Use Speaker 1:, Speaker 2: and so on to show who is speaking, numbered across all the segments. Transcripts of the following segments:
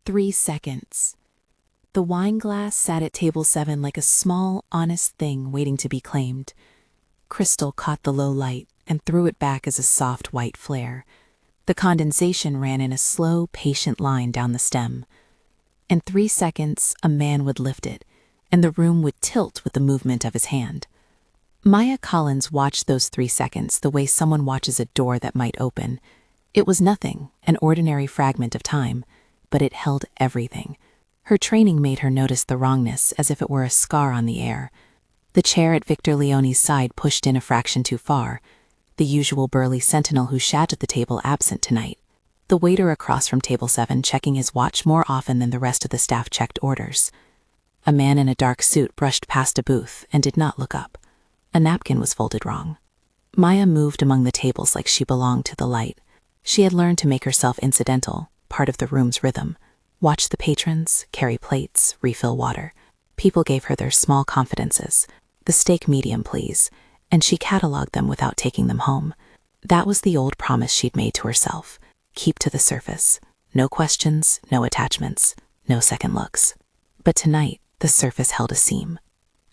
Speaker 1: 3 seconds. The wine glass sat at table 7 like a small, honest thing waiting to be claimed. Crystal caught the low light and threw it back as a soft white flare. The condensation ran in a slow, patient line down the stem. In 3 seconds, a man would lift it, and the room would tilt with the movement of his hand. Maya Collins watched those 3 seconds the way someone watches a door that might open. It was nothing, an ordinary fragment of time, but it held everything. Her training made her notice the wrongness as if it were a scar on the air. The chair at Victor Leone's side pushed in a fraction too far, the usual burly sentinel who sat at the table absent tonight. The waiter across from table 7 checking his watch more often than the rest of the staff checked orders. A man in a dark suit brushed past a booth and did not look up. A napkin was folded wrong. Maya moved among the tables like she belonged to the light. She had learned to make herself incidental, part of the room's rhythm. Watch the patrons, carry plates, refill water. People gave her their small confidences. The steak medium, please. And she cataloged them without taking them home. That was the old promise she'd made to herself. Keep to the surface. No questions, no attachments, no second looks. But tonight, the surface held a seam.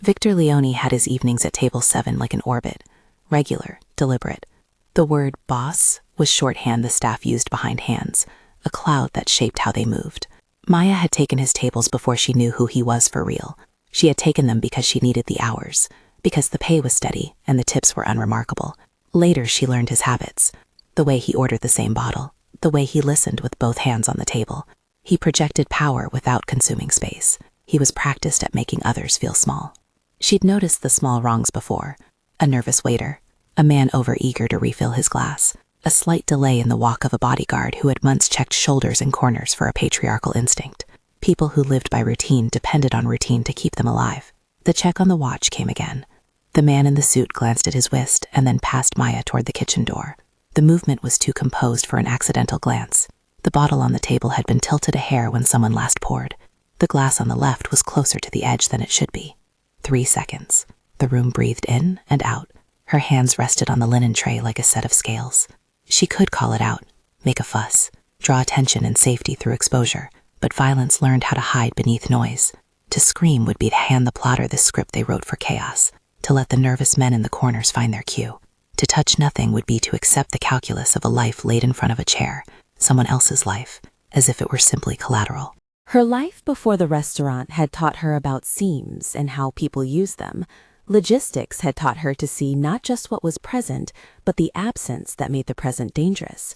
Speaker 1: Victor Leone had his evenings at table 7 like an orbit. Regular, deliberate. The word boss was shorthand the staff used behind hands, a cloud that shaped how they moved. Maya had taken his tables before she knew who he was for real. She had taken them because she needed the hours, because the pay was steady and the tips were unremarkable. Later, she learned his habits, the way he ordered the same bottle, the way he listened with both hands on the table. He projected power without consuming space. He was practiced at making others feel small. She'd noticed the small wrongs before. A nervous waiter, a man overeager to refill his glass, a slight delay in the walk of a bodyguard who had months checked shoulders and corners for a patriarchal instinct. People who lived by routine depended on routine to keep them alive. The check on the watch came again. The man in the suit glanced at his wrist and then passed Maya toward the kitchen door. The movement was too composed for an accidental glance. The bottle on the table had been tilted a hair when someone last poured. The glass on the left was closer to the edge than it should be. 3 seconds. The room breathed in and out. Her hands rested on the linen tray like a set of scales. She could call it out, make a fuss, draw attention and safety through exposure, but violence learned how to hide beneath noise. To scream would be to hand the plotter the script they wrote for chaos, to let the nervous men in the corners find their cue. To touch nothing would be to accept the calculus of a life laid in front of a chair, someone else's life, as if it were simply collateral.
Speaker 2: Her life before the restaurant had taught her about seams and how people use them. Logistics had taught her to see not just what was present, but the absence that made the present dangerous.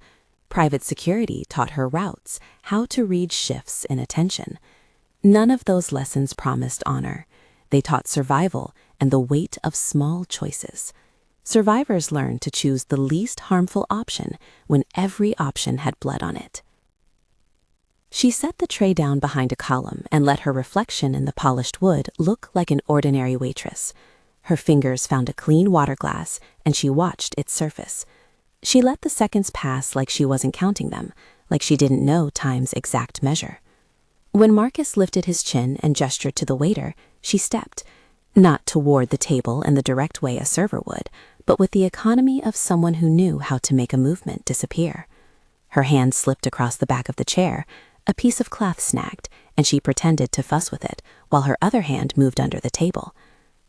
Speaker 2: Private security taught her routes, how to read shifts in attention. None of those lessons promised honor. They taught survival and the weight of small choices. Survivors learned to choose the least harmful option when every option had blood on it. She set the tray down behind a column and let her reflection in the polished wood look like an ordinary waitress. Her fingers found a clean water glass, and she watched its surface. She let the seconds pass like she wasn't counting them, like she didn't know time's exact measure. When Marcus lifted his chin and gestured to the waiter, she stepped, not toward the table in the direct way a server would, but with the economy of someone who knew how to make a movement disappear. Her hand slipped across the back of the chair. A piece of cloth snagged, and she pretended to fuss with it, while her other hand moved under the table.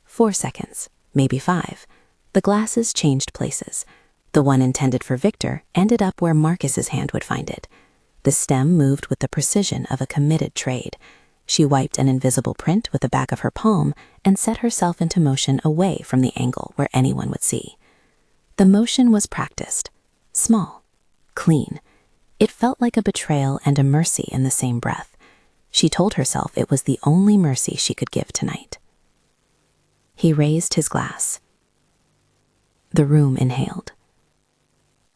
Speaker 2: 4 seconds, maybe 5. The glasses changed places. The one intended for Victor ended up where Marcus's hand would find it. The stem moved with the precision of a committed trade. She wiped an invisible print with the back of her palm and set herself into motion away from the angle where anyone would see. The motion was practiced, small, clean. It felt like a betrayal and a mercy in the same breath. She told herself it was the only mercy she could give tonight. He raised his glass. The room inhaled.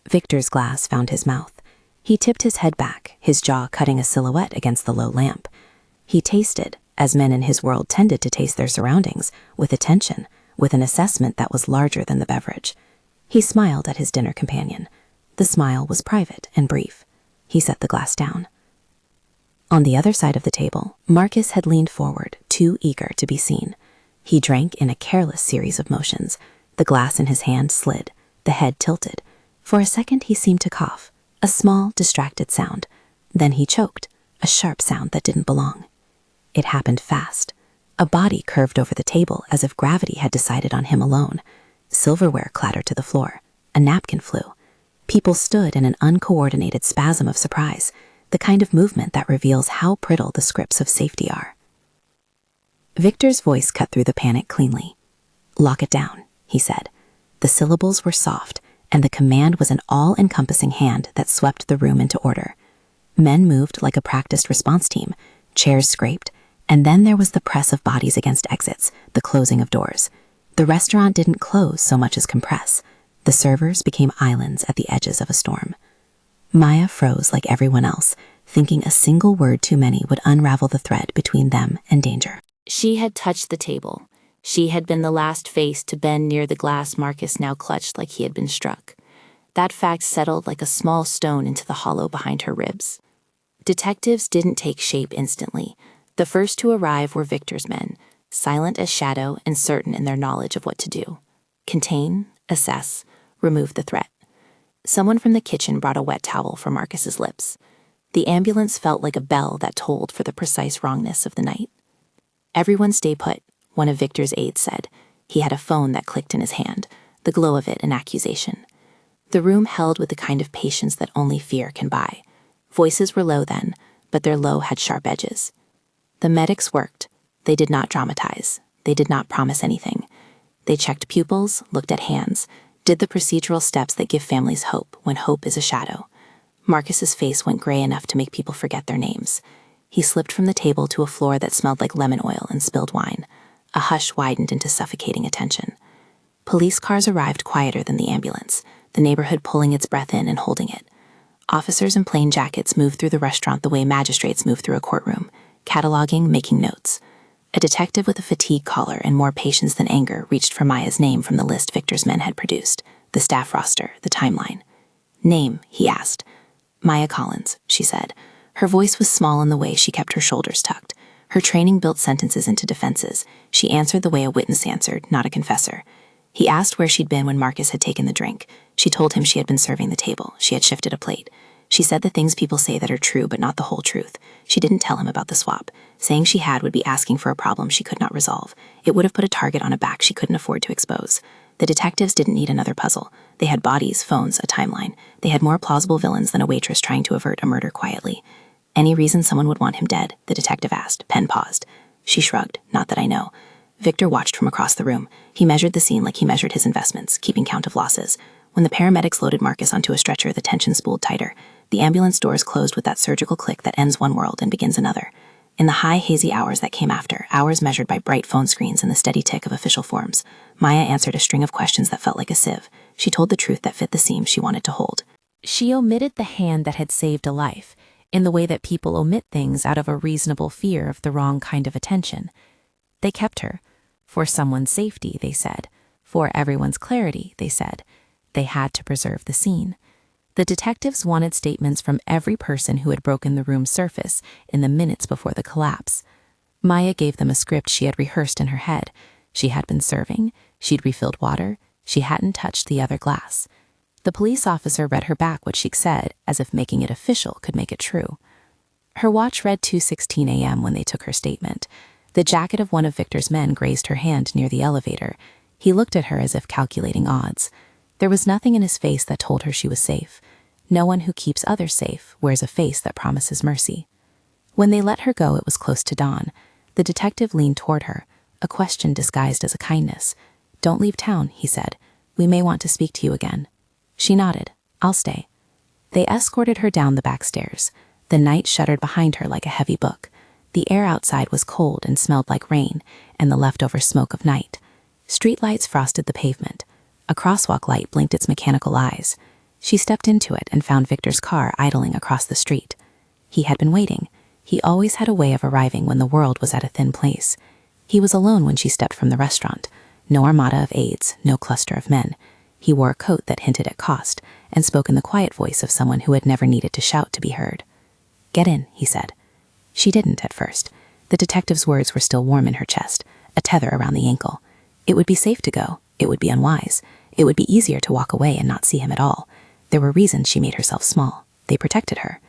Speaker 2: Victor's glass found his mouth. He tipped his head back, his jaw cutting a silhouette against the low lamp. He tasted, as men in his world tended to taste their surroundings, with attention, with an assessment that was larger than the beverage. He smiled at his dinner companion. The smile was private and brief. He set the glass down. On the other side of the table, Marcus had leaned forward, too eager to be seen. He drank in a careless series of motions. The glass in his hand slid, the head tilted. For a second he seemed to cough, a small, distracted sound. Then he choked, a sharp sound that didn't belong. It happened fast. A body curved over the table as if gravity had decided on him alone. Silverware clattered to the floor. A napkin flew. People stood in an uncoordinated spasm of surprise, the kind of movement that reveals how brittle the scripts of safety are. Victor's voice cut through the panic cleanly. "Lock it down," he said. The syllables were soft, and the command was an all-encompassing hand that swept the room into order. Men moved like a practiced response team, chairs scraped, and then there was the press of bodies against exits, the closing of doors. The restaurant didn't close so much as compress. The servers became islands at the edges of a storm. Maya froze like everyone else, thinking a single word too many would unravel the thread between them and danger.
Speaker 3: She had touched the table. She had been the last face to bend near the glass Marcus now clutched like he had been struck. That fact settled like a small stone into the hollow behind her ribs. Detectives didn't take shape instantly. The first to arrive were Victor's men, silent as shadow and certain in their knowledge of what to do. Contain, assess, remove the threat. Someone from the kitchen brought a wet towel for Marcus's lips. The ambulance felt like a bell that tolled for the precise wrongness of the night. "Everyone stay put," one of Victor's aides said. He had a phone that clicked in his hand, the glow of it an accusation. The room held with the kind of patience that only fear can buy. Voices were low then, but their low had sharp edges. The medics worked. They did not dramatize. They did not promise anything. They checked pupils, looked at hands, did the procedural steps that give families hope when hope is a shadow. Marcus's face went gray enough to make people forget their names. He slipped from the table to a floor that smelled like lemon oil and spilled wine. A hush widened into suffocating attention. Police cars arrived quieter than the ambulance, the neighborhood pulling its breath in and holding it. Officers in plain jackets moved through the restaurant the way magistrates move through a courtroom, cataloging, making notes. A detective with a fatigue collar and more patience than anger reached for Maya's name from the list Victor's men had produced, the staff roster, the timeline. "Name," he asked. "Maya Collins," she said. Her voice was small in the way she kept her shoulders tucked. Her training built sentences into defenses. She answered the way a witness answered, not a confessor. He asked where she'd been when Marcus had taken the drink. She told him she had been serving the table. She had shifted a plate. She said the things people say that are true but not the whole truth. She didn't tell him about the swap. Saying she had would be asking for a problem she could not resolve. It would have put a target on a back she couldn't afford to expose. The detectives didn't need another puzzle. They had bodies, phones, a timeline. They had more plausible villains than a waitress trying to avert a murder quietly. "Any reason someone would want him dead?" the detective asked. Penn paused. She shrugged. "Not that I know." Victor watched from across the room. He measured the scene like he measured his investments, keeping count of losses. When the paramedics loaded Marcus onto a stretcher, the tension spooled tighter. The ambulance doors closed with that surgical click that ends one world and begins another. In the high, hazy hours that came after, hours measured by bright phone screens and the steady tick of official forms, Maya answered a string of questions that felt like a sieve. She told the truth that fit the seam she wanted to hold.
Speaker 1: She omitted the hand that had saved a life, in the way that people omit things out of a reasonable fear of the wrong kind of attention. They kept her. For someone's safety, they said. For everyone's clarity, they said. They had to preserve the scene. The detectives wanted statements from every person who had broken the room's surface in the minutes before the collapse. Maya gave them a script she had rehearsed in her head. She had been serving, she'd refilled water, she hadn't touched the other glass. The police officer read her back what she'd said, as if making it official could make it true. Her watch read 2:16 a.m. when they took her statement. The jacket of one of Victor's men grazed her hand near the elevator. He looked at her as if calculating odds. There was nothing in his face that told her she was safe. No one who keeps others safe wears a face that promises mercy. When they let her go, it was close to dawn. The detective leaned toward her, a question disguised as a kindness. "Don't leave town," he said. "We may want to speak to you again." She nodded. "I'll stay." They escorted her down the back stairs. The night shuddered behind her like a heavy book. The air outside was cold and smelled like rain and the leftover smoke of night. Streetlights frosted the pavement. A crosswalk light blinked its mechanical eyes. She stepped into it and found Victor's car idling across the street. He had been waiting. He always had a way of arriving when the world was at a thin place. He was alone when she stepped from the restaurant. No armada of aides, no cluster of men. He wore a coat that hinted at cost and spoke in the quiet voice of someone who had never needed to shout to be heard. "Get in," he said. She didn't at first. The detective's words were still warm in her chest, a tether around the ankle. It would be safe to go. It would be unwise. It would be easier to walk away and not see him at all. There were reasons she made herself small. They protected her.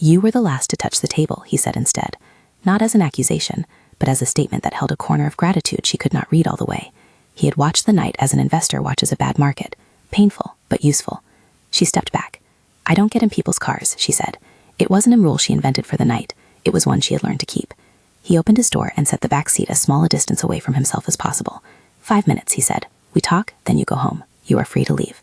Speaker 1: You were the last to touch the table, he said instead, not as an accusation, but as a statement that held a corner of gratitude she could not read all the way. He had watched the night as an investor watches a bad market. Painful, but useful. She stepped back. I don't get in people's cars, she said. It wasn't a rule she invented for the night. It was one she had learned to keep. He opened his door and set the back seat as small a distance away from himself as possible. 5 minutes, he said. We talk, then you go home. You are free to leave.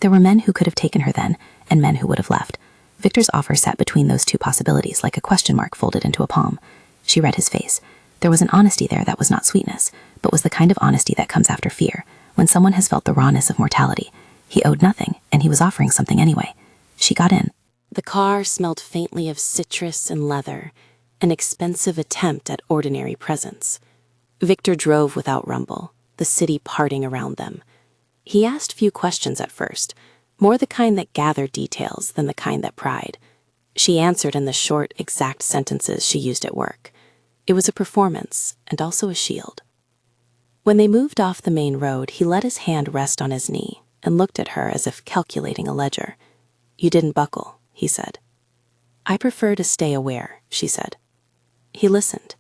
Speaker 1: There were men who could have taken her then, and men who would have left. Victor's offer sat between those two possibilities like a question mark folded into a palm. She read his face. There was an honesty there that was not sweetness, but was the kind of honesty that comes after fear, when someone has felt the rawness of mortality. He owed nothing, and he was offering something anyway. She got in.
Speaker 2: The car smelled faintly of citrus and leather, an expensive attempt at ordinary presence. Victor drove without rumble, the city parting around them. He asked few questions at first, more the kind that gathered details than the kind that pried. She answered in the short, exact sentences she used at work. It was a performance, and also a shield. When they moved off the main road, he let his hand rest on his knee and looked at her as if calculating a ledger. You didn't buckle, he said. I prefer to stay aware, she said. He listened.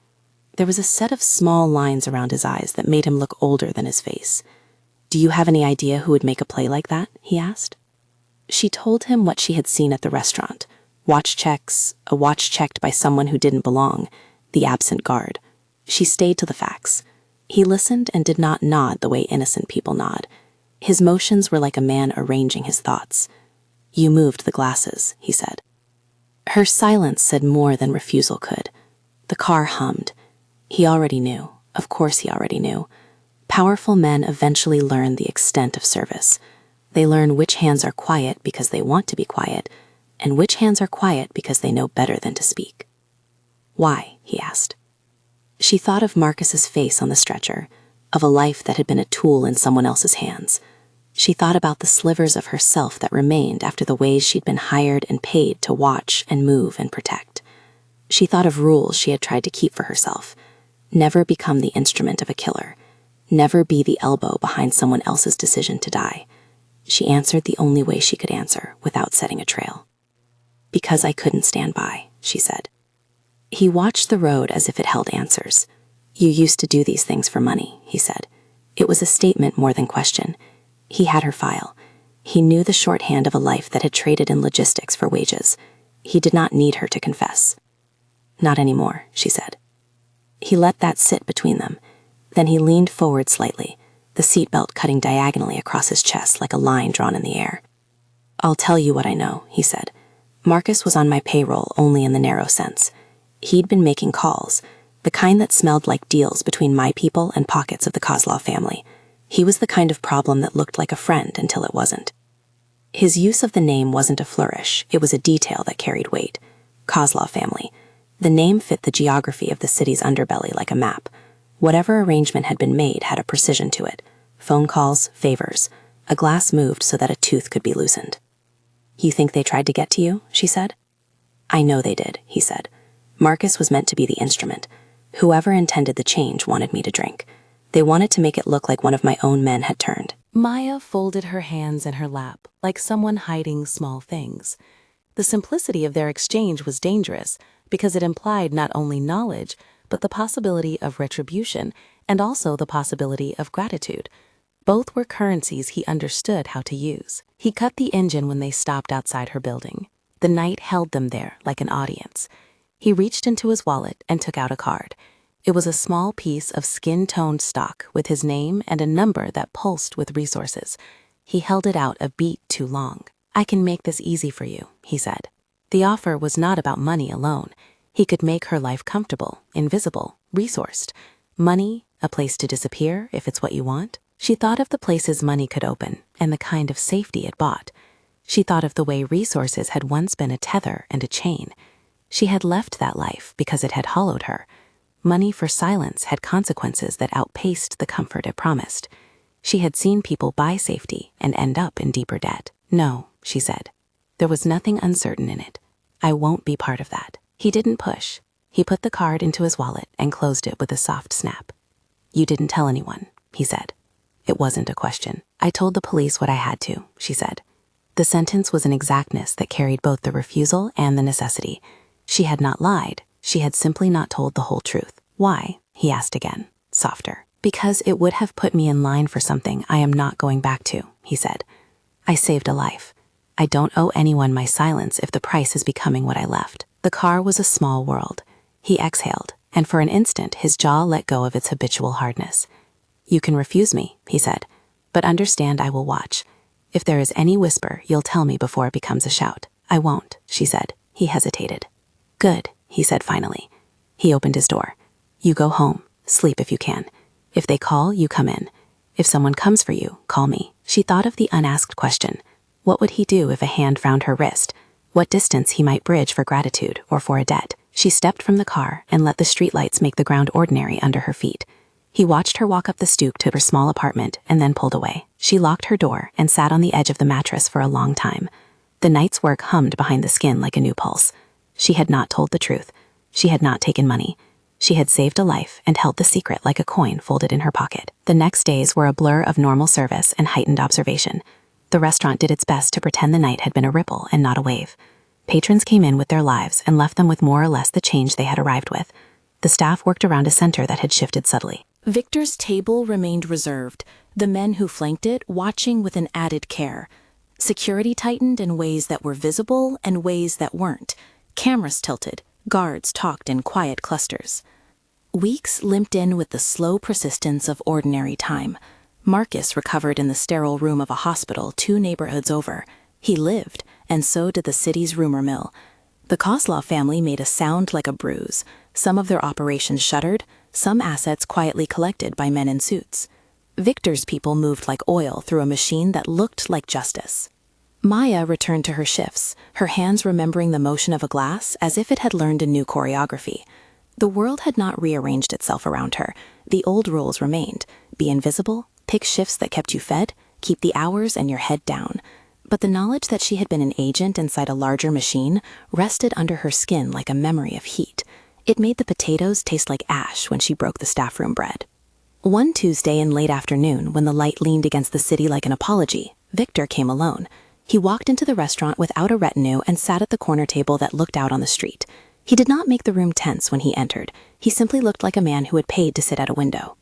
Speaker 2: There was a set of small lines around his eyes that made him look older than his face. Do you have any idea who would make a play like that? He asked. She told him what she had seen at the restaurant. Watch checks, a watch checked by someone who didn't belong, the absent guard. She stayed to the facts. He listened and did not nod the way innocent people nod. His motions were like a man arranging his thoughts. You moved the glasses, he said. Her silence said more than refusal could. The car hummed. He already knew. Of course he already knew. Powerful men eventually learn the extent of service. They learn which hands are quiet because they want to be quiet, and which hands are quiet because they know better than to speak. Why? He asked. She thought of Marcus's face on the stretcher, of a life that had been a tool in someone else's hands. She thought about the slivers of herself that remained after the ways she'd been hired and paid to watch and move and protect. She thought of rules she had tried to keep for herself. Never become the instrument of a killer. Never be the elbow behind someone else's decision to die. She answered the only way she could answer without setting a trail. Because I couldn't stand by, she said. He watched the road as if it held answers. You used to do these things for money, he said. It was a statement more than question. He had her file. He knew the shorthand of a life that had traded in logistics for wages. He did not need her to confess. Not anymore, she said. He let that sit between them. Then he leaned forward slightly, the seatbelt cutting diagonally across his chest like a line drawn in the air. I'll tell you what I know, he said. Marcus was on my payroll only in the narrow sense. He'd been making calls, the kind that smelled like deals between my people and pockets of the Kozlov family. He was the kind of problem that looked like a friend until it wasn't. His use of the name wasn't a flourish, it was a detail that carried weight. Kozlov family. The name fit the geography of the city's underbelly like a map. Whatever arrangement had been made had a precision to it. Phone calls, favors. A glass moved so that a tooth could be loosened. You think they tried to get to you? She said. I know they did, he said. Marcus was meant to be the instrument. Whoever intended the change wanted me to drink. They wanted to make it look like one of my own men had turned.
Speaker 1: Maya folded her hands in her lap, like someone hiding small things. The simplicity of their exchange was dangerous, because it implied not only knowledge, but the possibility of retribution, and also the possibility of gratitude. Both were currencies he understood how to use. He cut the engine when they stopped outside her building. The night held them there like an audience. He reached into his wallet and took out a card. It was a small piece of skin-toned stock with his name and a number that pulsed with resources. He held it out a beat too long. I can make this easy for you, he said. The offer was not about money alone. He could make her life comfortable, invisible, resourced. Money, a place to disappear if it's what you want. She thought of the places money could open and the kind of safety it bought. She thought of the way resources had once been a tether and a chain. She had left that life because it had hollowed her. Money for silence had consequences that outpaced the comfort it promised. She had seen people buy safety and end up in deeper debt. No, she said. There was nothing uncertain in it. I won't be part of that. He didn't push. He put the card into his wallet and closed it with a soft snap. You didn't tell anyone, he said. It wasn't a question. I told the police what I had to, she said. The sentence was an exactness that carried both the refusal and the necessity. She had not lied, she had simply not told the whole truth. Why? He asked again, softer. Because it would have put me in line for something I am not going back to, he said. I saved a life. I don't owe anyone my silence if the price is becoming what I left. The car was a small world. He exhaled, and for an instant his jaw let go of its habitual hardness. You can refuse me, he said, but understand I will watch. If there is any whisper, you'll tell me before it becomes a shout. I won't, she said. He hesitated. Good, he said finally. He opened his door. You go home. Sleep if you can. If they call, you come in. If someone comes for you, call me. She thought of the unasked question. What would he do if a hand found her wrist? What distance he might bridge for gratitude or for a debt? She stepped from the car and let the streetlights make the ground ordinary under her feet. He watched her walk up the stoop to her small apartment and then pulled away. She locked her door and sat on the edge of the mattress for a long time. The night's work hummed behind the skin like a new pulse. She had not told the truth. She had not taken money. She had saved a life and held the secret like a coin folded in her pocket. The next days were a blur of normal service and heightened observation. The restaurant did its best to pretend the night had been a ripple and not a wave. Patrons came in with their lives and left them with more or less the change they had arrived with. The staff worked around a center that had shifted subtly.
Speaker 2: Victor's table remained reserved, the men who flanked it watching with an added care. Security tightened in ways that were visible and ways that weren't. Cameras tilted, guards talked in quiet clusters. Weeks limped in with the slow persistence of ordinary time. Marcus recovered in the sterile room of a hospital 2 neighborhoods over. He lived, and so did the city's rumor mill. The Kozlov family made a sound like a bruise. Some of their operations shuttered, some assets quietly collected by men in suits. Victor's people moved like oil through a machine that looked like justice. Maya returned to her shifts, her hands remembering the motion of a glass as if it had learned a new choreography. The world had not rearranged itself around her. The old rules remained. Be invisible, pick shifts that kept you fed, keep the hours and your head down. But the knowledge that she had been an agent inside a larger machine rested under her skin like a memory of heat. It made the potatoes taste like ash when she broke the staff room bread. One Tuesday in late afternoon, when the light leaned against the city like an apology, Victor came alone. He walked into the restaurant without a retinue and sat at the corner table that looked out on the street. He did not make the room tense when he entered. He simply looked like a man who had paid to sit at a window.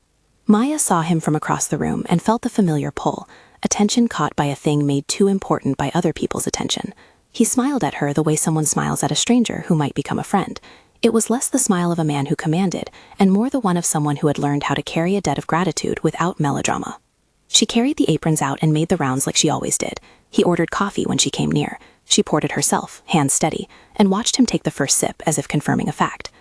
Speaker 2: Maya saw him from across the room and felt the familiar pull, attention caught by a thing made too important by other people's attention. He smiled at her the way someone smiles at a stranger who might become a friend. It was less the smile of a man who commanded, and more the one of someone who had learned how to carry a debt of gratitude without melodrama. She carried the aprons out and made the rounds like she always did. He ordered coffee when she came near. She poured it herself, hands steady, and watched him take the first sip as if confirming a fact.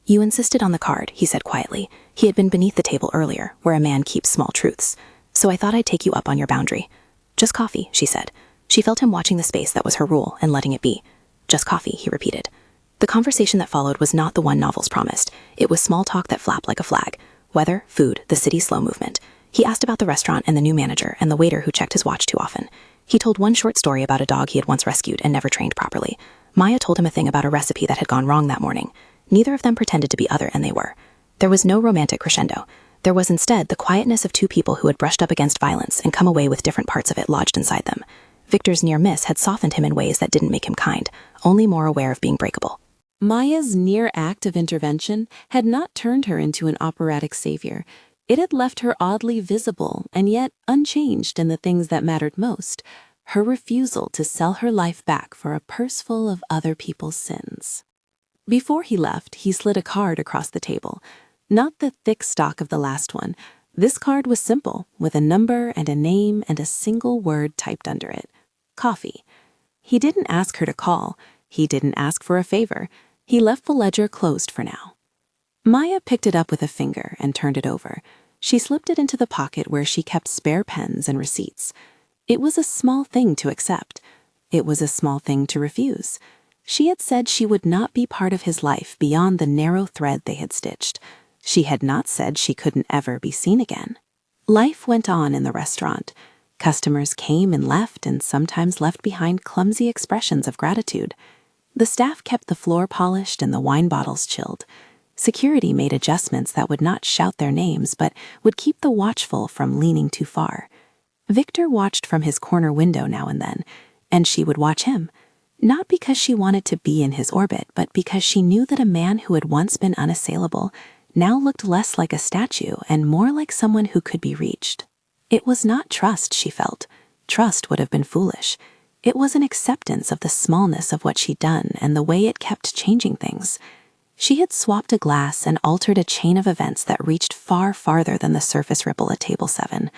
Speaker 2: You insisted on the card, he said quietly. He had been beneath the table earlier, where a man keeps small truths. So I thought I'd take you up on your boundary. Just coffee, she said. She felt him watching the space that was her rule and letting it be. Just coffee, he repeated. The conversation that followed was not the one novels promised. It was small talk that flapped like a flag. Weather, food, the city's slow movement. He asked about the restaurant and the new manager and the waiter who checked his watch too often. He told one short story about a dog he had once rescued and never trained properly. Maya told him a thing about a recipe that had gone wrong that morning. Neither of them pretended to be other, and they were. There was no romantic crescendo. There was instead the quietness of 2 people who had brushed up against violence and come away with different parts of it lodged inside them. Victor's near miss had softened him in ways that didn't make him kind, only more aware of being breakable. Maya's near act of intervention had not turned her into an operatic savior. It had left her oddly visible and yet unchanged in the things that mattered most. Her refusal to sell her life back for a purse full of other people's sins. Before he left, he slid a card across the table. Not the thick stock of the last one. This card was simple, with a number and a name and a single word typed under it. Coffee. He didn't ask her to call. He didn't ask for a favor. He left the ledger closed for now. Maya picked it up with a finger and turned it over. She slipped it into the pocket where she kept spare pens and receipts. It was a small thing to accept. It was a small thing to refuse. She had said she would not be part of his life beyond the narrow thread they had stitched. She had not said she couldn't ever be seen again. Life went on in the restaurant. Customers came and sometimes left behind clumsy expressions of gratitude. The staff kept the floor polished and the wine bottles chilled. Security made adjustments that would not shout their names but would keep the watchful from leaning too far. Victor watched from his corner window now and then.
Speaker 1: and she would watch him. Not because she wanted to be in his orbit, but because she knew that a man who had once been unassailable now looked less like a statue and more like someone who could be reached. It was not trust, she felt. Trust would have been foolish. It was an acceptance of the smallness of what she'd done and the way it kept changing things. She had swapped a glass and altered a chain of events that reached far farther than the surface ripple at table 7.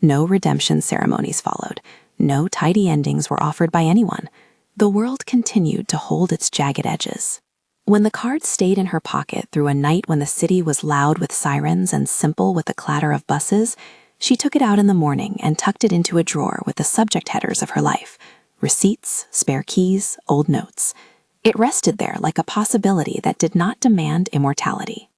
Speaker 1: No redemption ceremonies followed. No tidy endings were offered by anyone. The world continued to hold its jagged edges. When the card stayed in her pocket through a night when the city was loud with sirens and simple with the clatter of buses, she took it out in the morning and tucked it into a drawer with the subject headers of her life: receipts, spare keys, old notes. It rested there like a possibility that did not demand immortality.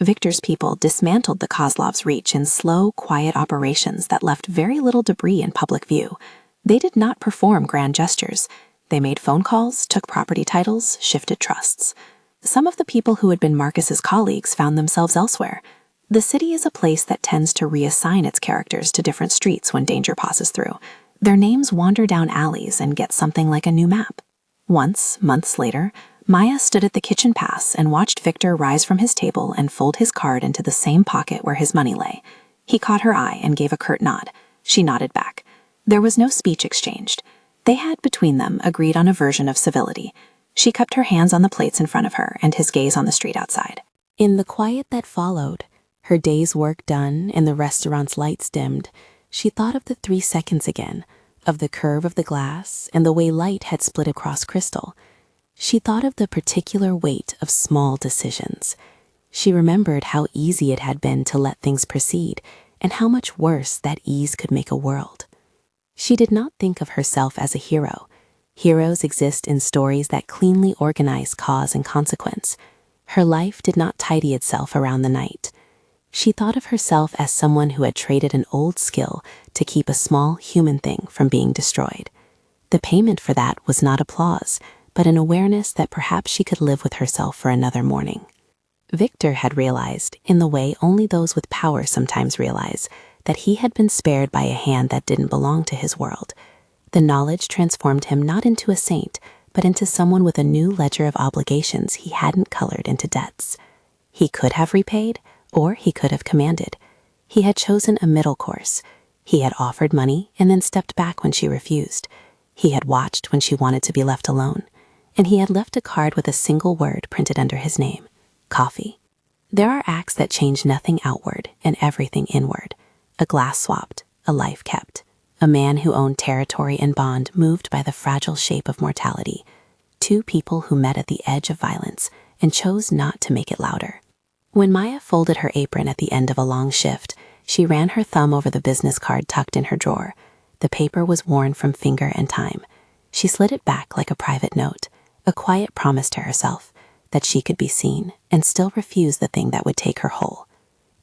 Speaker 1: Victor's people dismantled the Kozlov's reach in slow, quiet operations that left very little debris in public view. They did not perform grand gestures. They made phone calls, took property titles, shifted trusts. Some of the people who had been Marcus's colleagues found themselves elsewhere. The city is a place that tends to reassign its characters to different streets when danger passes through. Their names wander down alleys and get something like a new map. Once, months later, Maya stood at the kitchen pass and watched Victor rise from his table and fold his card into the same pocket where his money lay. He caught her eye and gave a curt nod. She nodded back. There was no speech exchanged. They had, between them, agreed on a version of civility. She cupped her hands on the plates in front of her and his gaze on the street outside.
Speaker 2: In the quiet that followed, her day's work done and the restaurant's lights dimmed, she thought of the 3 seconds again, of the curve of the glass and the way light had split across crystal. She thought of the particular weight of small decisions. She remembered how easy it had been to let things proceed and how much worse that ease could make a world. She did not think of herself as a hero. Heroes exist in stories that cleanly organize cause and consequence. Her life did not tidy itself around the night. She thought of herself as someone who had traded an old skill to keep a small human thing from being destroyed. The payment for that was not applause, but an awareness that perhaps she could live with herself for another morning. Victor had realized, in the way only those with power sometimes realize, that he had been spared by a hand that didn't belong to his world. The knowledge transformed him not into a saint, but into someone with a new ledger of obligations he hadn't colored into debts. He could have repaid, or he could have commanded. He had chosen a middle course. He had offered money and then stepped back when she refused. He had watched when she wanted to be left alone. And he had left a card with a single word printed under his name: coffee. There are acts that change nothing outward and everything inward. A glass swapped, a life kept. A man who owned territory and bond moved by the fragile shape of mortality. 2 people who met at the edge of violence and chose not to make it louder. When Maya folded her apron at the end of a long shift, she ran her thumb over the business card tucked in her drawer. The paper was worn from finger and time. She slid it back like a private note, a quiet promise to herself that she could be seen and still refuse the thing that would take her whole.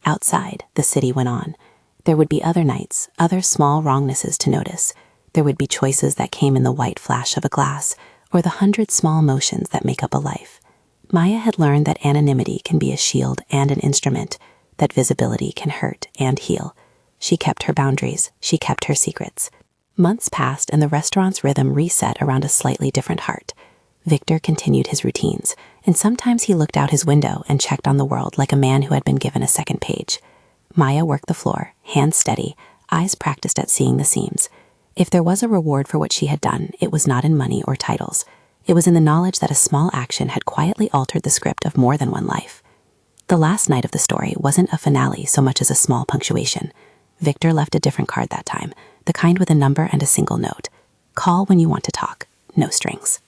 Speaker 2: Outside, the city went on. There would be other nights, other small wrongnesses to notice. There would be choices that came in the white flash of a glass, or the 100 small emotions that make up a life. Maya had learned that anonymity can be a shield and an instrument, that visibility can hurt and heal. She kept her boundaries, she kept her secrets. Months passed and the restaurant's rhythm reset around a slightly different heart. Victor continued his routines, and sometimes he looked out his window and checked on the world like a man who had been given a second page. Maya worked the floor, hands steady, eyes practiced at seeing the seams. If there was a reward for what she had done, it was not in money or titles. It was in the knowledge that a small action had quietly altered the script of more than one life. The last night of the story wasn't a finale so much as a small punctuation. Victor left a different card that time, the kind with a number and a single note. Call when you want to talk, no strings.